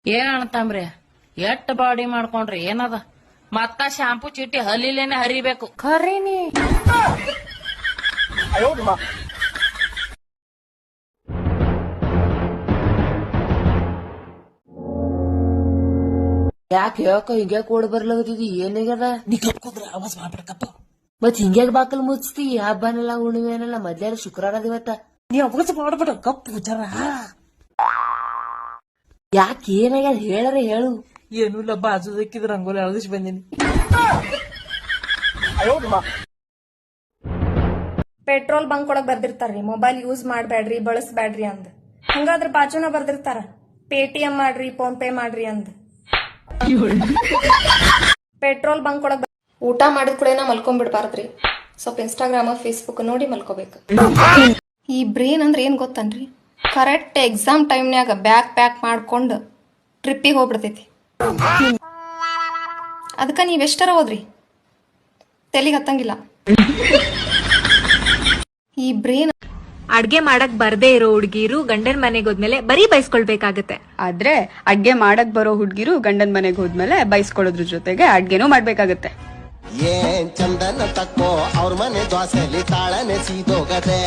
ಏನ್ ಅಣ್ತಂಬ್ರಿ ಎಷ್ಟ್ ಬಾಡಿ ಮಾಡ್ಕೊಂಡ್ರಿ ಏನದ ಮತ್ತ ಶಾಂಪೂ ಚೀಟಿ ಹಲ್ಲಿಲೇನೆ ಹರಿಬೇಕು ಖರೀನಿ. ಯಾಕೆ ಹಿಂಗ್ಯಾಕ ಓಡ್ ಬರ್ಲಾಗತ್ತಿದಿ ಏನಾಗ್ಯದ? ನೀ ಕಪ್ಕೋದ್ರ ಆವಾಜ್ ಮಾಡ್ಬಿಡಕಪ್ಪ. ಮತ್ ಹಿಂಗ್ಯಾಕ ಬಾಕಲ್ ಮುಚ್ತಿ? ಹಬ್ಬನೆಲ್ಲ ಹುಣ್ಣಿಮೆನೆಲ್ಲ ಮೊದ್ಲೆಲ್ಲ ಶುಕ್ರವಾರ ಇವತ್ತ. ನೀ ಆವಾಜ್ ಮಾಡ್ಬೇಡ ಕಪ್ಪು ಜರ. ಯಾಕೆ ಏನಾಗ್ಯದ ಹೇಳರೆ ಹೇಳು. ಏನು ಇಲ್ಲ ಬಾಜುದಕ್ಕಿದ್ ರಂಗೋಲಿ ಅಳದಿಸ್ ಬಂದಿನಿ. ಪೆಟ್ರೋಲ್ ಬಂಕ್ ಒಳಗ್ ಬರ್ದಿರ್ತಾರ್ರಿ ಮೊಬೈಲ್ ಯೂಸ್ ಮಾಡ್ಬ್ಯಾಡ್ರಿ ಬಳಸ್ಬ್ಯಾಡ್ರಿ ಅಂದ್. ಹಂಗಾದ್ರ ಬಾಜುನ ಬರ್ದಿರ್ತಾರ ಪೇಟಿಎಂ ಮಾಡ್ರಿ ಫೋನ್ ಪೇ ಮಾಡ್ರಿ ಅಂದ್. ಪೆಟ್ರೋಲ್ ಬಂಕ್ ಒಳಗ್ ಊಟ ಮಾಡಿದ ಕೂಡೇನ ಮಲ್ಕೊಂಡ್ಬಿಡ್ಬಾರ್ದ್ರಿ. ಸ್ವಲ್ಪ ಇನ್ಸ್ಟಾಗ್ರಾಮ್ ಫೇಸ್ಬುಕ್ ನೋಡಿ ಮಲ್ಕೋಬೇಕು. ಈ ಬ್ರೇನ್ ಅಂದ್ರೆ ಏನ್ ಗೊತ್ತನ್ರಿ, ಕರೆಕ್ಟ್ ಎಕ್ಸಾಮ್ ಟೈಮ್ನ್ಯಾಗ ಬ್ಯಾಗ್ ಪ್ಯಾಕ್ ಮಾಡ್ಕೊಂಡು ಟ್ರಿಪ್ಪಿಗೆ ಹೋಗ್ಬಿಡ್ತೈತಿ. ಅದಕ್ಕ ನೀವ್ ಎಷ್ಟರ ಹೋದ್ರಿ ತೆಲಿಗ್ ಹತ್ತಂಗಿಲ್ಲ. ಈ ಬ್ರೇನ್ ಅಡ್ಗೆ ಮಾಡಕ್ ಬರ್ದೇ ಇರೋ ಹುಡ್ಗಿರು ಗಂಡನ್ ಮನೆಗೆ ಹೋದ್ಮೇಲೆ ಬರೀ ಬೈಸ್ಕೊಳ್ಬೇಕಾಗತ್ತೆ. ಆದ್ರೆ ಅಡ್ಗೆ ಮಾಡಕ್ ಬರೋ ಹುಡ್ಗಿರು ಗಂಡನ್ ಮನೆಗ್ ಹೋದ್ಮೇಲೆ ಬೈಸ್ಕೊಳ್ಳೋದ್ರ ಜೊತೆಗೆ ಅಡ್ಗೆನೂ ಮಾಡ್ಬೇಕಾಗತ್ತೆ. ಏನ್ ಚಂದನ ತಕ್ಕೋ ಅವ್ರ ಮನೆ ದ್ವಾಸೆಲಿ ತಾಳನೆ ಸೀದೋಗದೆ.